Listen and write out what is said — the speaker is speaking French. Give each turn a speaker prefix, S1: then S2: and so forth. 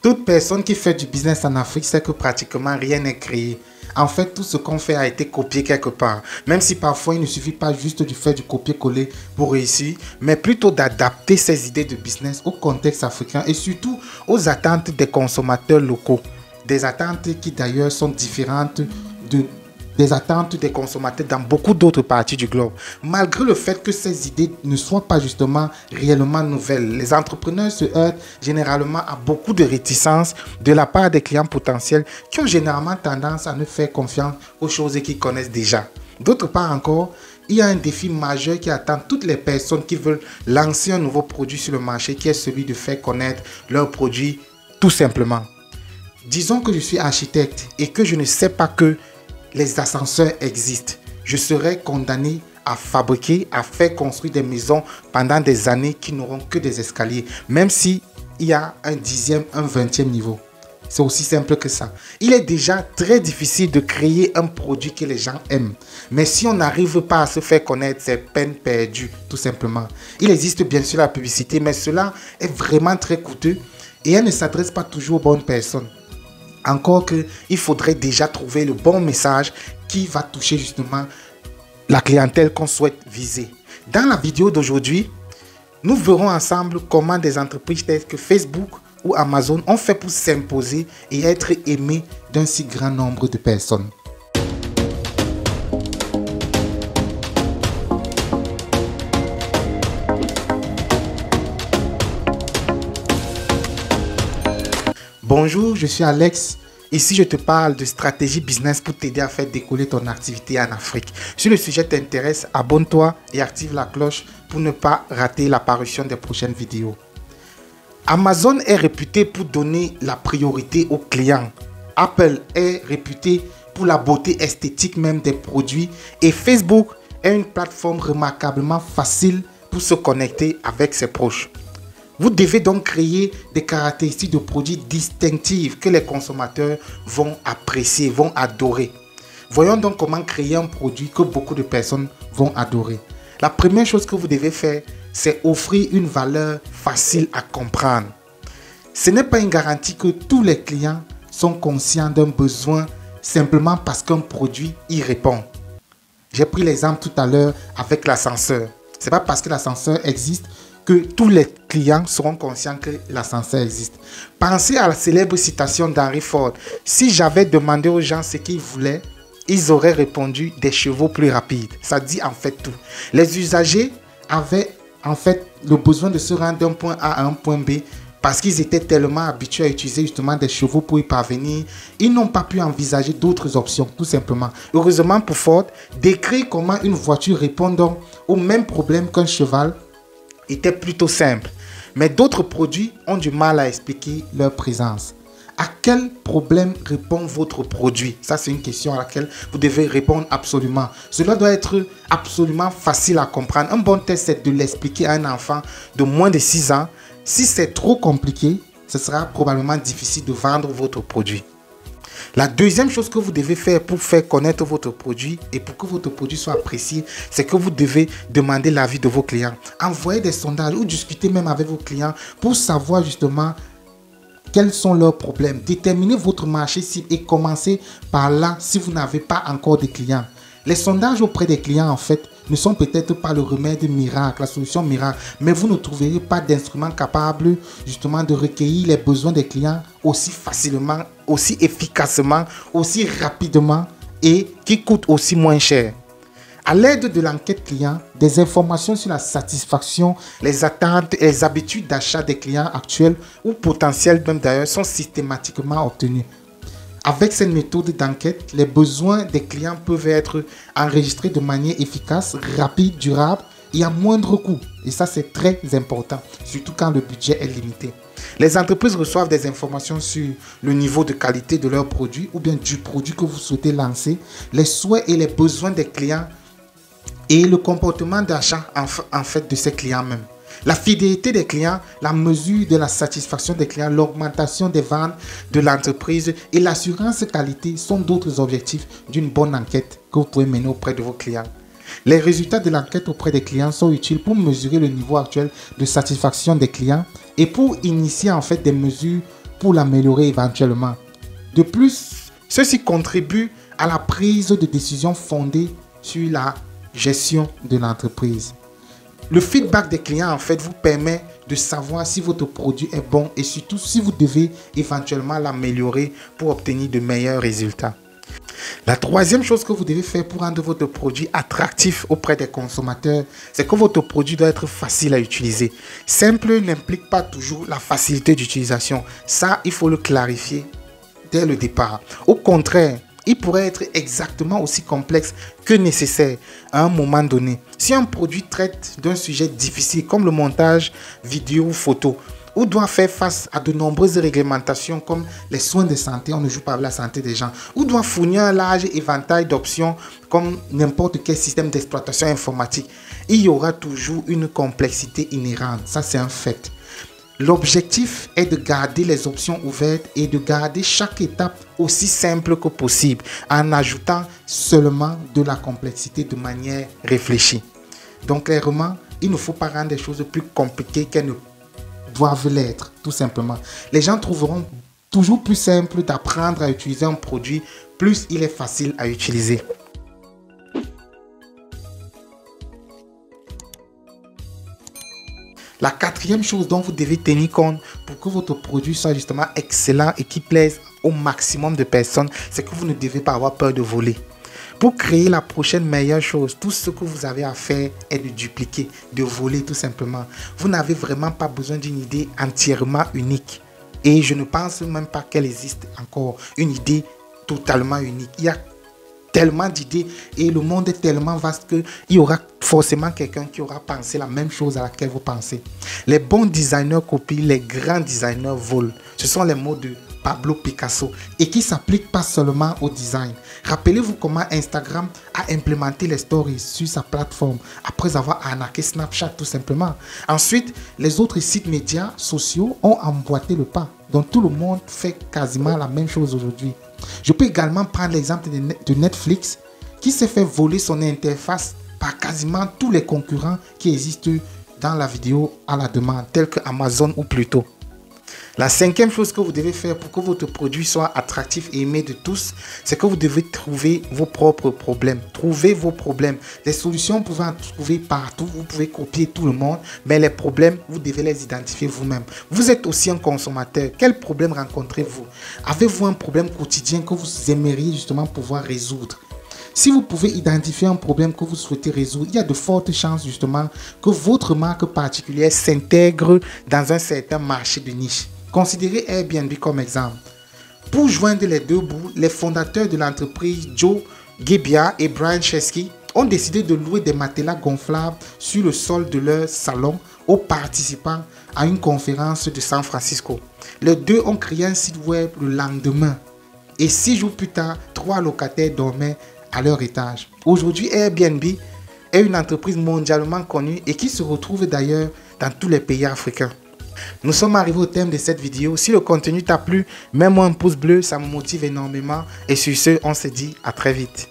S1: Toute personne qui fait du business en Afrique sait que pratiquement rien n'est créé. En fait, tout ce qu'on fait a été copié quelque part. Même si parfois il ne suffit pas juste de faire du copier-coller pour réussir, mais plutôt d'adapter ses idées de business au contexte africain et surtout aux attentes des consommateurs locaux. Des attentes qui d'ailleurs sont différentes des attentes des consommateurs dans beaucoup d'autres parties du globe. Malgré le fait que ces idées ne soient pas justement réellement nouvelles, les entrepreneurs se heurtent généralement à beaucoup de réticences de la part des clients potentiels qui ont généralement tendance à ne faire confiance aux choses qu'ils connaissent déjà. D'autre part encore, il y a un défi majeur qui attend toutes les personnes qui veulent lancer un nouveau produit sur le marché, qui est celui de faire connaître leur produit tout simplement. Disons que je suis architecte et que je ne sais pas que les ascenseurs existent. Je serai condamné à fabriquer, à faire construire des maisons pendant des années qui n'auront que des escaliers, même si il y a un 10e, un 20e niveau. C'est aussi simple que ça. Il est déjà très difficile de créer un produit que les gens aiment. Mais si on n'arrive pas à se faire connaître, c'est peine perdue, tout simplement. Il existe bien sûr la publicité, mais cela est vraiment très coûteux et elle ne s'adresse pas toujours aux bonnes personnes. Encore qu'il faudrait déjà trouver le bon message qui va toucher justement la clientèle qu'on souhaite viser. Dans la vidéo d'aujourd'hui, nous verrons ensemble comment des entreprises telles que Facebook ou Amazon ont fait pour s'imposer et être aimées d'un si grand nombre de personnes. Bonjour, je suis Alex. Ici, je te parle de stratégie business pour t'aider à faire décoller ton activité en Afrique. Si le sujet t'intéresse, abonne-toi et active la cloche pour ne pas rater l'apparition des prochaines vidéos. Amazon est réputé pour donner la priorité aux clients. Apple est réputé pour la beauté esthétique même des produits. Et Facebook est une plateforme remarquablement facile pour se connecter avec ses proches. Vous devez donc créer des caractéristiques de produits distinctives que les consommateurs vont apprécier, vont adorer. Voyons donc comment créer un produit que beaucoup de personnes vont adorer. La première chose que vous devez faire, c'est offrir une valeur facile à comprendre. Ce n'est pas une garantie que tous les clients sont conscients d'un besoin simplement parce qu'un produit y répond. J'ai pris l'exemple tout à l'heure avec l'ascenseur. Ce n'est pas parce que l'ascenseur existe que tous les clients seront conscients que l'ascenseur existe. Pensez à la célèbre citation d'Henry Ford. Si j'avais demandé aux gens ce qu'ils voulaient, ils auraient répondu des chevaux plus rapides. Ça dit en fait tout. Les usagers avaient en fait le besoin de se rendre d'un point A à un point B parce qu'ils étaient tellement habitués à utiliser justement des chevaux pour y parvenir. Ils n'ont pas pu envisager d'autres options, tout simplement. Heureusement pour Ford, décrire comment une voiture répond donc au même problème qu'un cheval était plutôt simple, mais d'autres produits ont du mal à expliquer leur présence. À quel problème répond votre produit? Ça, c'est une question à laquelle vous devez répondre absolument. Cela doit être absolument facile à comprendre. Un bon test, c'est de l'expliquer à un enfant de moins de 6 ans. Si c'est trop compliqué, ce sera probablement difficile de vendre votre produit. La deuxième chose que vous devez faire pour faire connaître votre produit et pour que votre produit soit apprécié, c'est que vous devez demander l'avis de vos clients. Envoyer des sondages ou discuter même avec vos clients pour savoir justement quels sont leurs problèmes. Déterminez votre marché cible et commencez par là si vous n'avez pas encore de clients. Les sondages auprès des clients, en fait, ne sont peut-être pas le remède miracle, la solution miracle, mais vous ne trouverez pas d'instrument capable justement de recueillir les besoins des clients aussi facilement, aussi efficacement, aussi rapidement et qui coûte aussi moins cher. À l'aide de l'enquête client, des informations sur la satisfaction, les attentes et les habitudes d'achat des clients actuels ou potentiels même d'ailleurs sont systématiquement obtenues. Avec cette méthode d'enquête, les besoins des clients peuvent être enregistrés de manière efficace, rapide, durable et à moindre coût. Et ça, c'est très important, surtout quand le budget est limité. Les entreprises reçoivent des informations sur le niveau de qualité de leurs produits ou bien du produit que vous souhaitez lancer, les souhaits et les besoins des clients et le comportement d'achat en fait de ces clients même. La fidélité des clients, la mesure de la satisfaction des clients, l'augmentation des ventes de l'entreprise et l'assurance qualité sont d'autres objectifs d'une bonne enquête que vous pouvez mener auprès de vos clients. Les résultats de l'enquête auprès des clients sont utiles pour mesurer le niveau actuel de satisfaction des clients et pour initier en fait des mesures pour l'améliorer éventuellement. De plus, ceci contribue à la prise de décision fondée sur la gestion de l'entreprise. Le feedback des clients en fait vous permet de savoir si votre produit est bon et surtout si vous devez éventuellement l'améliorer pour obtenir de meilleurs résultats. La troisième chose que vous devez faire pour rendre votre produit attractif auprès des consommateurs, c'est que votre produit doit être facile à utiliser. Simple n'implique pas toujours la facilité d'utilisation. Ça, il faut le clarifier dès le départ. Au contraire, il pourrait être exactement aussi complexe que nécessaire à un moment donné. Si un produit traite d'un sujet difficile comme le montage vidéo ou photo, ou doit faire face à de nombreuses réglementations comme les soins de santé, on ne joue pas avec la santé des gens, ou doit fournir un large éventail d'options comme n'importe quel système d'exploitation informatique, il y aura toujours une complexité inhérente, ça c'est un fait. L'objectif est de garder les options ouvertes et de garder chaque étape aussi simple que possible en ajoutant seulement de la complexité de manière réfléchie. Donc clairement, il ne faut pas rendre les choses plus compliquées qu'elles ne doivent l'être, tout simplement. Les gens trouveront toujours plus simple d'apprendre à utiliser un produit, plus il est facile à utiliser. La quatrième chose dont vous devez tenir compte pour que votre produit soit justement excellent et qui plaise au maximum de personnes, c'est que vous ne devez pas avoir peur de voler. Pour créer la prochaine meilleure chose, tout ce que vous avez à faire est de dupliquer, de voler tout simplement. Vous n'avez vraiment pas besoin d'une idée entièrement unique. Et je ne pense même pas qu'elle existe encore une idée totalement unique. Il y a tellement d'idées et le monde est tellement vaste qu'il y aura forcément quelqu'un qui aura pensé la même chose à laquelle vous pensez. Les bons designers copient, les grands designers volent. Ce sont les mots de Pablo Picasso et qui s'appliquent pas seulement au design. Rappelez-vous comment Instagram a implémenté les stories sur sa plateforme après avoir arnaqué Snapchat tout simplement. Ensuite, les autres sites médias sociaux ont emboîté le pas. Donc tout le monde fait quasiment la même chose aujourd'hui. Je peux également prendre l'exemple de Netflix qui s'est fait voler son interface par quasiment tous les concurrents qui existent dans la vidéo à la demande, tels que Amazon ou Pluto. La cinquième chose que vous devez faire pour que votre produit soit attractif et aimé de tous, c'est que vous devez trouver vos propres problèmes. Trouvez vos problèmes. Les solutions, vous pouvez en trouver partout. Vous pouvez copier tout le monde. Mais les problèmes, vous devez les identifier vous-même. Vous êtes aussi un consommateur. Quel problème rencontrez-vous? Avez-vous un problème quotidien que vous aimeriez justement pouvoir résoudre? Si vous pouvez identifier un problème que vous souhaitez résoudre, il y a de fortes chances justement que votre marque particulière s'intègre dans un certain marché de niche. Considérez Airbnb comme exemple. Pour joindre les deux bouts, les fondateurs de l'entreprise Joe Gebbia et Brian Chesky ont décidé de louer des matelas gonflables sur le sol de leur salon aux participants à une conférence de San Francisco. Les deux ont créé un site web le lendemain et 6 jours plus tard, 3 locataires dormaient à leur étage. Aujourd'hui, Airbnb est une entreprise mondialement connue et qui se retrouve d'ailleurs dans tous les pays africains. Nous sommes arrivés au terme de cette vidéo. Si le contenu t'a plu, mets-moi un pouce bleu, ça me motive énormément. Et sur ce, on se dit à très vite.